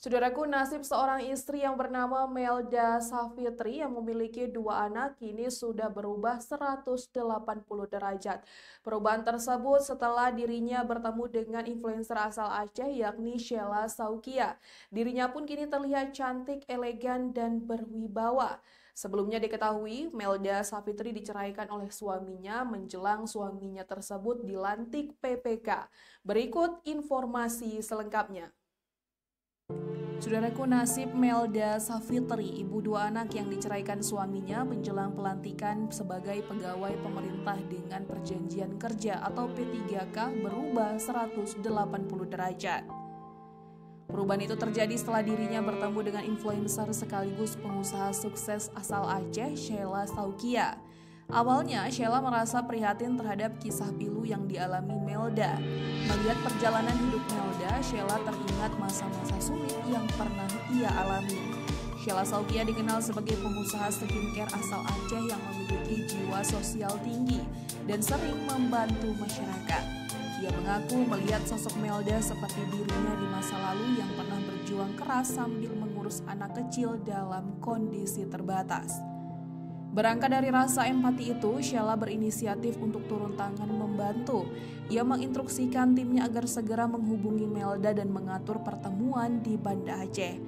Saudaraku, nasib seorang istri yang bernama Melda Savitri yang memiliki dua anak kini sudah berubah 180 derajat. Perubahan tersebut setelah dirinya bertemu dengan influencer asal Aceh yakni Sheila Saukia. Dirinya pun kini terlihat cantik, elegan, dan berwibawa. Sebelumnya diketahui, Melda Savitri diceraikan oleh suaminya menjelang suaminya tersebut dilantik PPK. Berikut informasi selengkapnya. Saudaraku, nasib Melda Savitri, ibu dua anak yang diceraikan suaminya menjelang pelantikan sebagai pegawai pemerintah dengan perjanjian kerja atau P3K berubah 180 derajat. Perubahan itu terjadi setelah dirinya bertemu dengan influencer sekaligus pengusaha sukses asal Aceh, Sheila Saukia. Awalnya, Sheila merasa prihatin terhadap kisah pilu yang dialami Melda. Melihat perjalanan hidup Melda, Sheila teringat masa-masa sulit yang pernah ia alami. Sheila Saukia dikenal sebagai pengusaha skincare asal Aceh yang memiliki jiwa sosial tinggi dan sering membantu masyarakat. Ia mengaku melihat sosok Melda seperti dirinya di masa lalu yang pernah berjuang keras sambil mengurus anak kecil dalam kondisi terbatas. Berangkat dari rasa empati itu, Sheila berinisiatif untuk turun tangan membantu. Ia menginstruksikan timnya agar segera menghubungi Melda dan mengatur pertemuan di Banda Aceh.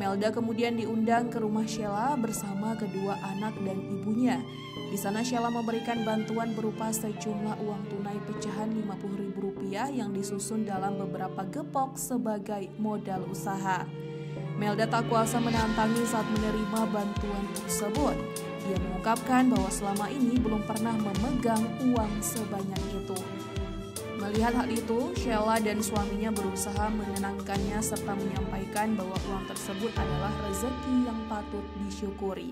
Melda kemudian diundang ke rumah Sheila bersama kedua anak dan ibunya. Di sana Sheila memberikan bantuan berupa sejumlah uang tunai pecahan Rp50.000 yang disusun dalam beberapa gepok sebagai modal usaha. Melda tak kuasa menahan tangis saat menerima bantuan tersebut. Ia mengungkapkan bahwa selama ini belum pernah memegang uang sebanyak itu. Melihat hal itu, Sheila dan suaminya berusaha menenangkannya serta menyampaikan bahwa uang tersebut adalah rezeki yang patut disyukuri.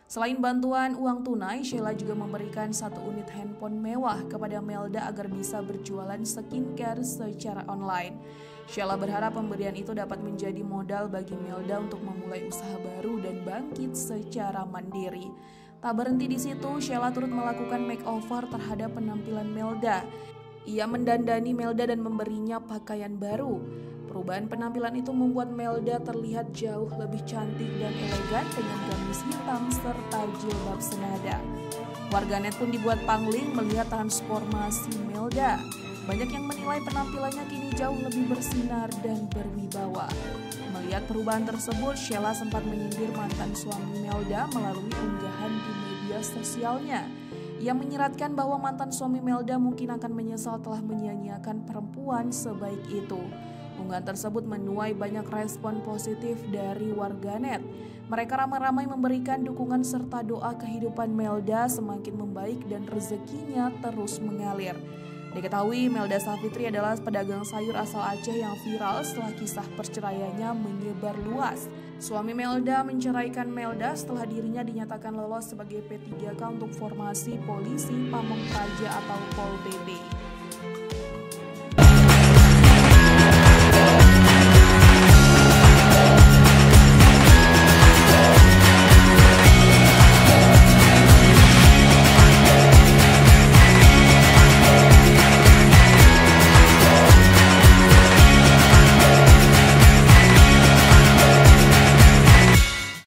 Selain bantuan uang tunai, Sheila juga memberikan 1 unit handphone mewah kepada Melda agar bisa berjualan skincare secara online. Sheila berharap pemberian itu dapat menjadi modal bagi Melda untuk memulai usaha baru dan bangkit secara mandiri. Tak berhenti di situ, Sheila turut melakukan makeover terhadap penampilan Melda. Ia mendandani Melda dan memberinya pakaian baru. Perubahan penampilan itu membuat Melda terlihat jauh lebih cantik dan elegan dengan gamis hitam serta jilbab senada. Warganet pun dibuat pangling melihat transformasi Melda. Banyak yang menilai penampilannya kini jauh lebih bersinar dan berwibawa. Melihat perubahan tersebut, Sheila sempat menyindir mantan suami Melda melalui unggahan di media sosialnya. Ia menyiratkan bahwa mantan suami Melda mungkin akan menyesal telah menyia-nyiakan perempuan sebaik itu. Unggahan tersebut menuai banyak respon positif dari warganet. Mereka ramai-ramai memberikan dukungan serta doa kehidupan Melda semakin membaik dan rezekinya terus mengalir. Diketahui Melda Savitri adalah pedagang sayur asal Aceh yang viral setelah kisah perceraiannya menyebar luas. Suami Melda menceraikan Melda setelah dirinya dinyatakan lolos sebagai P3K untuk formasi polisi Pamong Praja atau Pol PP.